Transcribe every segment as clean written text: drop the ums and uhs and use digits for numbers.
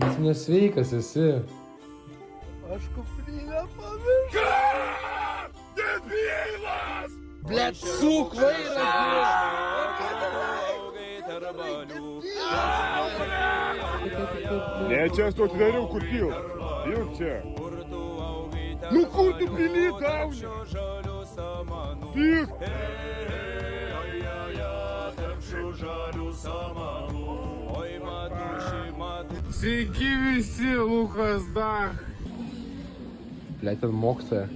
Jis nesveikas esi. Aš kuprinę pamiršau. Debilas! Blet, suk vairą! Ne, čia aš tu atidariau, kur pil. Pil čia. Nu kur tu pili gauni? Pil. Sveiki visi, Lukas Dach. Blet, ten mokytoja.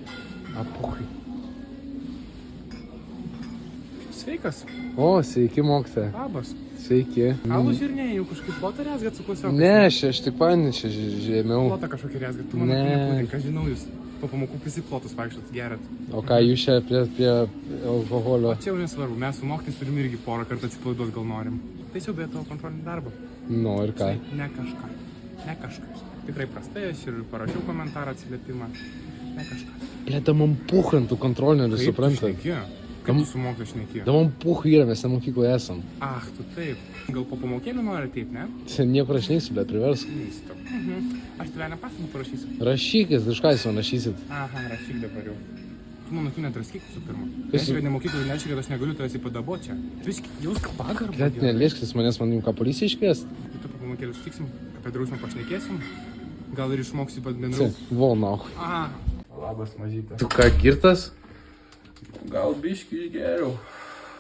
Apukai. Sveikas. O, sveiki mokytoja. Labas. Sveiki. Alus ir ne, jau kažkaip plotą rezgat su klasiokas. Ne, aš tik panešę žemiau. Plotą kažkokį rezgat, tu man Ne. nepatinka, žinau jūs. Po pamokų visi plotus vaikštot, gerat. O ką jūs čia prie alkoholio? O čia jau nesvarbu, mes su mokytais turim irgi porą kartų atsipalaiduot gal norim. Tai jau be tavo kontrolinį darbą. Nu ir ką? Ne kažką. Ne kažką. Tikrai prastai aš ir parašiau komentarą atsiliepimą. Ne kažką. Blet, da man puchantų kontrolinį, suprantat? Kaip tu su mokytoju šneki? Da man puch yra, mes ten mokykloje esam. Ach, tu taip. Gal po pamokėlių nori ateit, ne? Čia niekur aš neįsiu, blet, priversk. Neįstam. Aš tave nepasakymą parašysiu. Rašykis, iš ką jūs man rašysit? Aha, rašyk dabar jau. Tu mano tu nedraskyk visų pirma. Kas Aš ne mokyklai neaiškiai, kad aš negaliu tavęs įpadabot čia. Tu vis jausk pagarbą. Blet, nelieskis manęs, man jums ką policiją iškviest? Tu po pamokėlių sutiksim, apie drausmą pašnekėsim. Gal ir išmoksi pat Čia, bendrų. volnau. Aha. Labas, mažytė. Tu ką, girtas? Gal biškį geriau.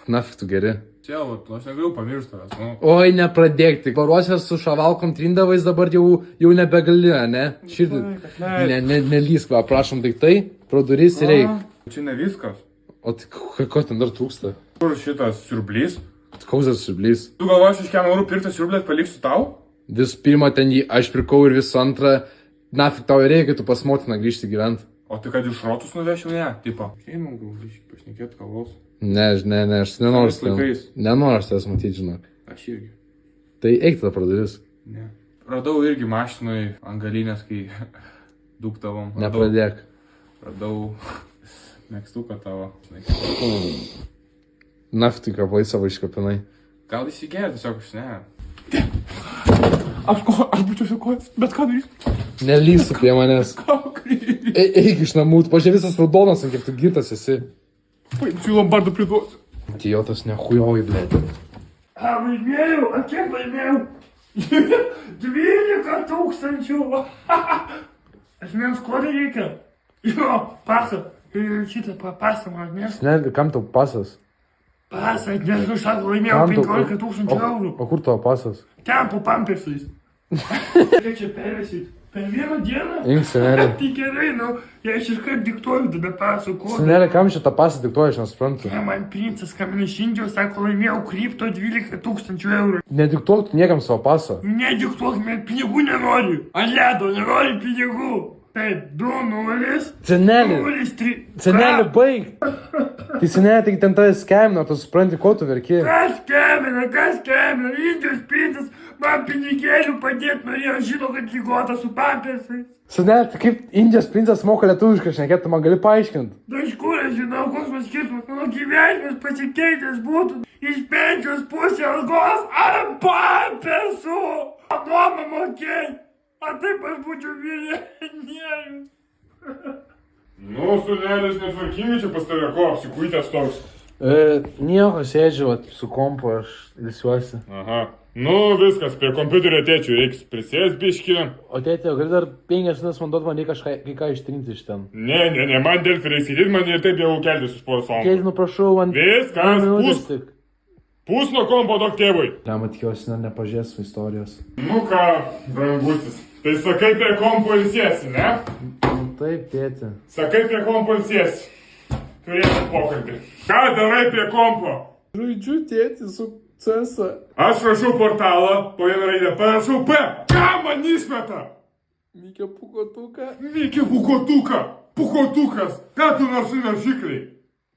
Nafik tu geri. Čia, aš negaliu pamiršti tavęs, nu. Oi, nepradėk, tik paruosias su šavalkom trindavais dabar jau nebegali, ne? Širdį. Nelysk, va, prašom tik tai, pro duris ir eik. Čia ne viskas. O tai ko ten dar trūksta? Kur šitas siurblys? Kauzas sublys. Tu galvoji, iš kiam eurų pirktą siurblį paliksiu tau? Vis pirma ten jį aš pirkau ir visų antrą. Nafik tau reikia, kai tu pas motiną grįžti gyventi. O tai kad iš rotus nuvešiu, ne, tipo. Šeimą gal biškį pašnekėt kavos. Ne, aš nenoriu Senais laikais. Nenoriu tavęs matyti, žinok. Aš irgi. Tai eik tada pro duris. Ne. Radau irgi mašinui angalinės, kai dūktavom. Nepradėk. Radau mėgstuką tavo. Nafik tu kapai savo iškapinai. Gal įsigerė, tiesiog aš ne. Aš būčiau kojas, bet ką darysiu? Nelysų prie manęs. Ką kreipti? Eik iš namų, tu pažiūrė visas raudonas, kiek tu girtas esi. Paimsiu į lombardą priduosiu. Idiotas nehujovai, blėt. Laimėjau, a kiek laimėjau? 12 000. Asmens kodą reikia? Jo, pasą. Šitą pasą man atneš. Snelgi, kam tau pasas? Pasą atneš, nu sako, laimėjau 15 000 eurų. O kur tavo pasas? Ten po pampersais. Kiek čia pervesit? Per vieną dieną? Ink, senelė. Tai gerai, nu, jei aš iškart diktuoju, tada pasą kodą. Senelė, kam šitą pasą diktuoja, aš nesuprantu. Ne, man princas skambina iš Indijos, sako, laimėjau kripto 12 000 eurų. Nediktuok tu niekam savo pasą. Nediktuok, man pinigų nenori. Ant ledo nenori pinigų. Taip, 2 0. Senelė, 0-3. senelė, baig. Tai senelė, tai ten tave skemina, tu supranti, ko tu verki. Kas skambina, Indijos princas man pinigėlių padėt norėjo, žino, kad lygota su pampersais. Senelė, tai kaip Indijos princas moka lietuviškai šnekėti, tu man gali paaiškinti. Na iš kur aš žinau, koks man skirtumas, mano gyvenimas pasikeitęs būtų iš 5,5 algos ant pampersų. Nuomą mokėt, o taip aš būčiau milijonierius. Nu, sunelis netvarkingai čia pas tave ko, apsikuitęs toks. Nieko, sėdžiu, su kompu, aš ilsiuosi. Aha. Nu, viskas, prie kompiuterio tėčių reiks prisės biškį. O tėtė, gal dar 5 minutės man duot, man reikia kažką ką ištrinti iš ten. Ne, man Delfi reiks įdėti, man ir taip jau keltis už porą Tėtė, valandų. nu prašau, man... Viskas, minutės tik. Pūs nuo kompo duok tėvui. Lemą tikiuosi, nepažės su istorijos. Nu ką, brangusis, tai sakai prie kompo ilsiesi, ne? Taip, tėtė. Sakai prie kompo ilsiesi. Turėsim pokalbį. Ką darai prie kompo? Žaidžiu, tėtė, su CSA. Aš rašau portalą, po vieną raidę parašau P. Ką man išmeta? Mikė pukotuką. Mikė pukotukas. Ką tu nors naršykliai?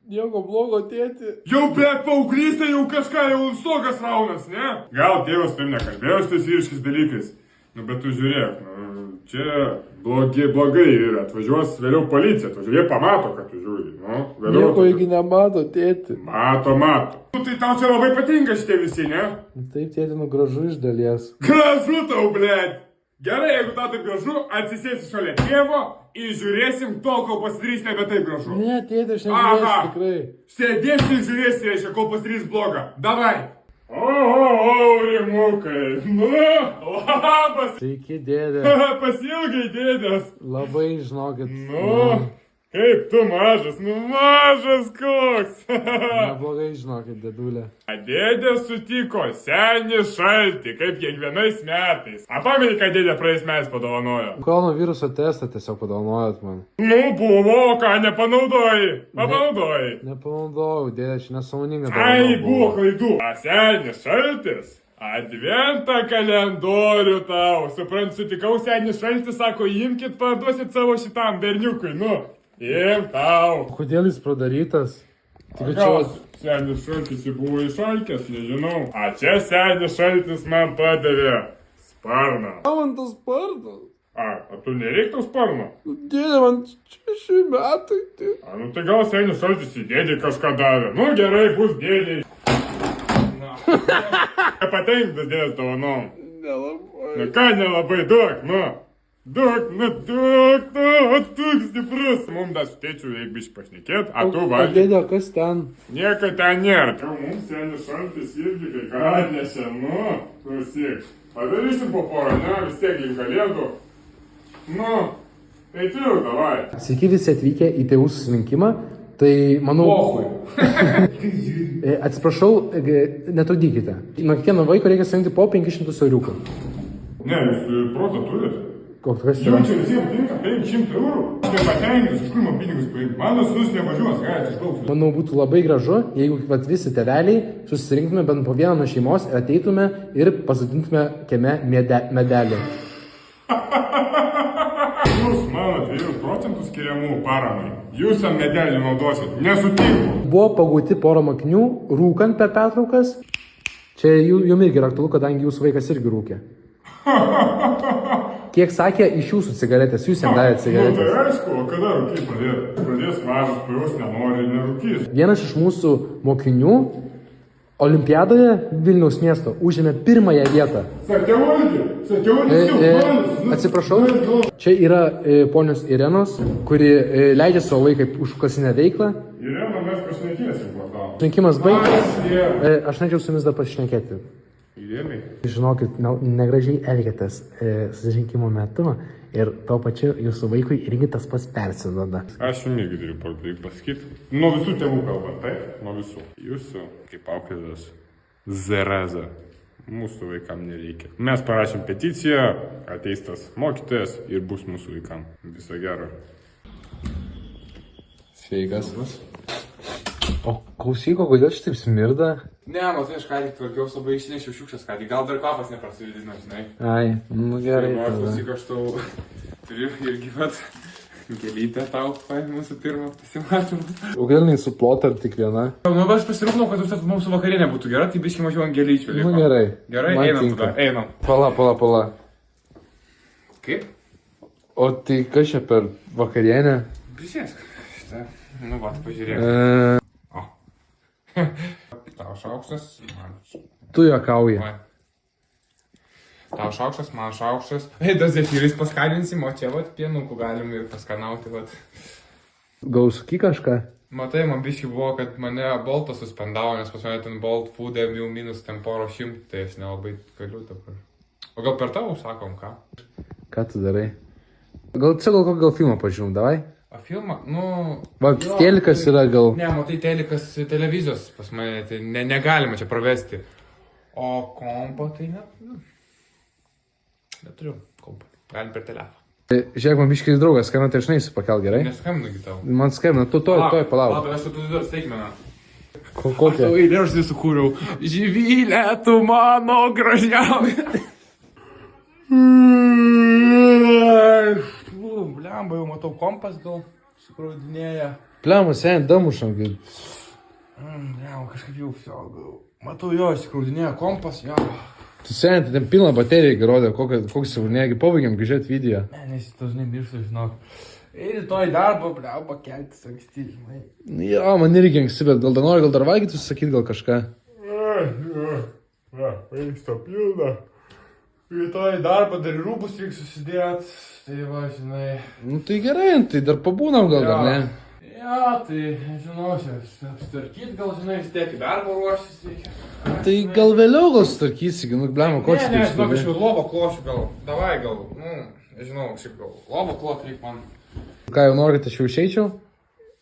Nieko blogo, tėtė. Jau bet paauglystė jau kažką jau stogas raunas, ne? Gal tėvas tam nekalbėjo su tais vyriškais dalykais. Nu, bet tu žiūrėk, nu, čia blogai yra. Atvažiuos vėliau policija, jie pamato, kad tu žiūri. Nu, vėliau... Nieko įgi nemato, tėtė. Mato. Nu, tai tau čia labai patinka šitie visi, ne? Taip, tėtė, nu gražu iš dalies. Gražu tau, blėt. Gerai, jeigu tau taip gražu, atsisėsi šalia tėvo ir žiūrėsim tol, kol pasidarys nebe taip gražu. Ne, tėti, aš Aha. nežiūrėsiu tikrai. Sėdėsi ir žiūrėsi, reiškia, kol pasidarys blogą. Davai. O, rimukai. Nu, labas. Sveiki, dėdė. Pasilgai, dėdės. Labai žinokit. Nu, kaip tu mažas, nu mažas koks. Neblogai žinokit, dėdulė. Dėdė sutiko senį šaltį, kaip kiekvienais metais. A pameni, kad dėdė praeis metais padovanojo? Koronaviruso testą tiesiog padovanojot man. Nu, buvo, ką nepanaudojai. Panaudojai. Nepanaudojau, dėdė, aš nesąmoninga. Ai, buvo klaidų. A senis šaltis. Adventą kalendorių tau. Suprant, sutikau senį šaltį, sako, imkit, parduosit savo šitam berniukui. Nu, im tau. Kodėl jis pradarytas? Tik Gal senis šaltis jį buvo išalkęs, nežinau. A čia senis šaltis man padavė sparną. Man tas sparnas. A tu nereiktų sparno? Dėdė, man 6 metai. A, nu tai gal senis šaltis į dėdį kažką davė. Nu gerai, bus dėdė. Nepatenkintas dėdės dovanom. Nelabai. Nu ką nelabai, duok, nu. Duok, stiprus. Mums dar su tėčiu reikia biškai pašnekėt, a tu valgy. Dėdė, kas ten? Nieko ten nėra. Jau mums senis šaltis irgi kai ką atnešė, nu, klausyk. Padarysim po porą, ne, vis tiek link kalėdų. Nu, tai tu jau davai. Sveiki visi atvykę į tėvų susirinkimą. Tai manau... Atsiprašau, netrukdykite. Nuo kiekvieno vaiko reikia surinkti po 500 euriukų. Ne, jūs protą turit? Kas Jau yra? čia visiems tinka 500 eurų. Aš nepatenkintas, iš kur man pinigus paimti. Mano sūnus nevažiuos, galite išplaukti. Manau, būtų labai gražu, jeigu vat, visi tėveliai susirinktume bent po vieną nuo šeimos ir ateitume ir pasodintume kieme medelį. Jūs mano 2% skiriamų paramai. Jūs ant medelį naudosit. Nesutinku. Buvo pagauti porą mokinių, rūkant per pertraukas. Čia jums irgi yra aktualu, kadangi jūsų vaikas irgi rūkė. Kiek sakė, iš jūsų cigaretės, jūs jam davėte Nu, cigaretės. tai aišku, o kada rūkyti pradėti? Pradės mažas, pajus nenori, nerūkys. Vienas iš mūsų mokinių olimpiadoje Vilniaus miesto užėmė 1 vietą. Sakiau, Atsiprašau, čia yra ponios Irenos, kuri leidžia savo laiką užklasinę veiklą. Irena, mes pašnekėsim po to. Rinkimas baigtas, aš norėčiau su jumis dar pasišnekėti. Įdėmiai. Žinokit, negražiai elgiatės susirinkimo metu ir tuo pačiu jūsų vaikui irgi tas pats persiduoda. Aš jums irgi turiu pasakyti. Nuo visų tėvų kalbant, taip? Nuo visų. Jūsų, kaip auklėtas, zereza. Mūsų vaikam nereikia. Mes parašėm peticiją, ateis tas mokytojas ir bus mūsų vaikam. Viso gero. Sveikas. O klausyk, kodėl šitaip smirda? Ne, matai, aš ką tik tvarkiaus labai išnešiau šiukščias, ką tik gal dar kvapas neprasidino, žinai. Ai, nu gerai. Tai va, tada. klausyk, aš tau turiu irgi pat gėlytę tau, mūsų pirmą pasimatymą. O kodėl nei suplota ar tik viena? Nu, aš pasirūpinau, kad mūsų vakarienė būtų gera, tai biškai mažiau angelyčių liko. Nu gerai. Gerai, Man einam tinka. tada, einam. Pala. Kaip? O tai kas čia per vakarienę? Prisėsk. Šitą, nu va, pažiūrėk. O. Tau šaukštas, man. Tu juokauji. Va. Tau šaukštas, man šaukštas. Dar zefyrais paskaninsim, o čia vat pienukų galim ir paskanauti, vat. Gal suky kažką? Matai, man biškai buvo, kad mane Boltas suspendavo, nes pas mane ten Bolt food jau minus ten poro šimtų, tai aš nelabai galiu dabar. O gal per tavo sakom, ką? Ką tu darai? Gal filmą pažiūrim, davai? A filmą? Nu... Va, telikas yra gal... Ne, matai, telikas televizijos pas mane, tai negalima čia pravesti. O kompo tai ne... Neturiu kompo. Galim per telefoną. Žiūrėk, man biškis draugas, skambina, tai aš neįsiu pakel, gerai? Neskambinu iki tau. Man skambina, tu toj palauk. Lauk, aš tu duos teikmeną. Kokia? Aš eilėraštį sukūriau. Živylė, tu mano gražiausia. Blemba, jau matau kompas gal sukraudinėja. Pliamu, sen, damušam, kaip. Blemba, kažkaip jau gal. Matau jo, sukraudinėja kompas, jo. Tu sen, tai ten pilną bateriją rodė, koks saunėgi, pabaigiam žiūrėti video. Ne, nes tu žinai mirštu, žinok. Ir rytoj darbą, blemba, keltis anksti, žinai. Jo, man irgi anksti, bet gal dar nori, gal dar valgyti, susakyti gal kažką. Va, paimsta pilna. Rytoj darbą dar rūbus reiks susidėt. Tai va, žinai. Nu tai gerai, tai dar pabūnam gal, dar ne? Ja, tai, žinau, čia apstarkyt, gal, žinai, vis tiek į darbą ruoštis reikia. Tai gal vėliau gal sutvarkysi, nu blema, ko čia Ne, taip žinok, aš skubi? jau lovą klošiu gal. Davai gal, žinau, šiaip gal. Lovą klot reik man. Ką jau nori, kad aš jau išeičiau?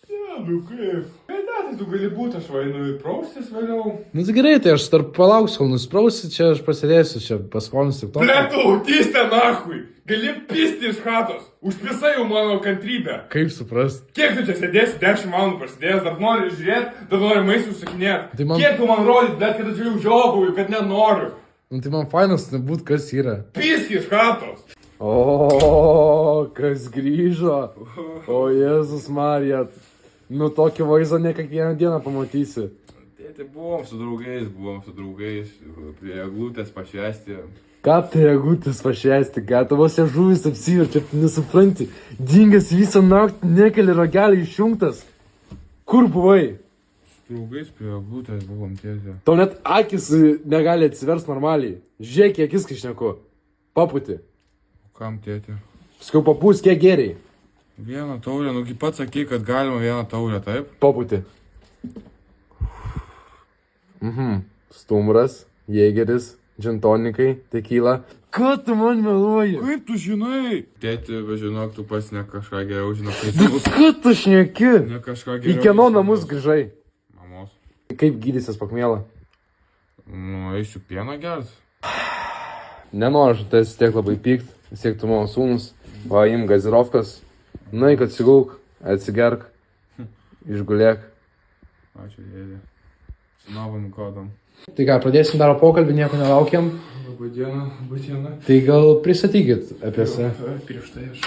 Ne, nu kaip. Tai tu gali būti, aš vainu į praustis vėliau. Nu tai gerai, tai aš tarp palauksiu, kol nusprausi, čia aš pasėdėsiu, čia paskolinsiu tik to. Blet, autistė, nahui! Gali pisti iš chatos. Užpisai jau mano kantrybę. Kaip suprast? Kiek tu čia sėdėsi 10 valandų prasidėjęs, dar nori žiūrėti, dar nori maistą užsakinėti. Tai man- Kiek tu man rodyti, bet kad aš jau žiogauju, kad nenoriu. Nu tai man fainas nebūt, kas yra. Piski iš chatos. O, kas grįžo? O, Jėzus Marija. Nu tokį vaizdą ne kiekvieną dieną pamatysi. Tėti, buvom su draugais, prie eglutės pašvęsti. Ką tai agutės pašvęsti, ką tavose žuvis apsiverčia, tu nesupranti. Dingęs visą naktį, nekeli ragelį išjungtas. Kur buvai? Su draugais prie eglutės buvom, tėti. Tau net akis negali atsivers normaliai. Žiūrėk, į akis kai šneku. Paputi. O kam, tėti? Paskiau papūs, kiek geriai. Vieną taurę, nugi pats sakei, kad galima vieną taurę, taip? Paputi. Stumbras, jėgeris, džintonikai, tekyla. Ką tu man meluoji? Kaip tu žinai? Tėti, bet žinok, tu pats ne kažką geriau žinok, kaip Bet bus. ką tu šneki? Ne kažką Į geriau. kieno žinok. namus grįžai? Mamos. Kaip gydysies pakmėlą? Nu, eisiu pieną gert. Nenoriu aš tas tiek labai pykt, vis tiek tu mano sūnus. Paim gazirovkas. Nueik atsigulk, atsigerk, išgulėk. Ačiū, tėti. Su novom kodom. Tai ką, pradėsim dar pokalbį, nieko nelaukiam. Labadiena, labadiena. Tai gal pristatykit apie save. Prieš tai aš.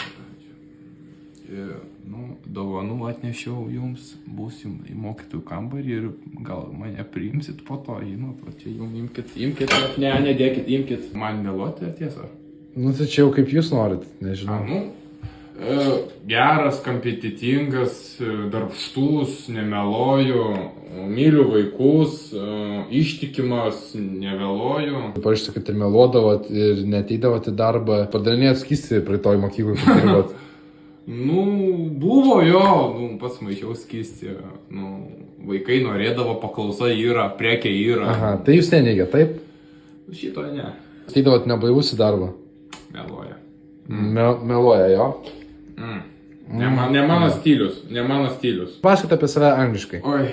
Dovanų atnešiau jums, būsim į mokytojų kambarį ir gal mane priimsit po to, žinot, va čia jums imkit, ne, nedėkit, imkit. Man dėloti tiesą. Nu tai čia jau kaip jūs norit, nežinau. Geras, kompetitingas, darbštus, nemeloju, myliu vaikus, ištikimas, nevėloju. Parašysiu, kad ir meluodavot ir neteidavot į darbą. Padarinėjot skysti prie toj mokyklai, kur dirbot. Nu, buvo jo, pats maišiau skysti, vaikai norėdavo, paklausa yra, prekė yra. Aha, tai jūs neneigia, taip? Šito ne, Teidavot neblaivus į darbą. meluoja. Meluoja, jo. Ne mano stilius. Pasakot apie save angliškai. Oi,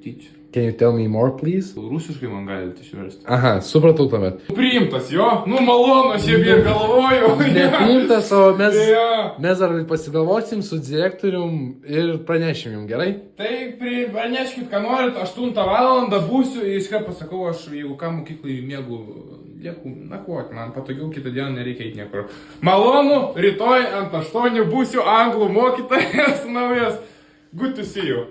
Tyčia. Can you tell me more, please? Rusiškai man galite išversti. Aha, supratau tuomet. priimtas jo, malonu, aš jau ir galvoju. Nepriimtas, o mes Jo. dar pasigalvosim su direktorium ir pranešim jums, gerai? Tai praneškit, ką norit, 8 valandą būsiu, iškart pasakau, aš jeigu ką mokyklai mėgų, lieku nakvoti, man patogiau, kitą dieną nereikia eiti niekur. Malonu, rytoj ant 8 būsiu anglų mokytojas naujas. Good to see you.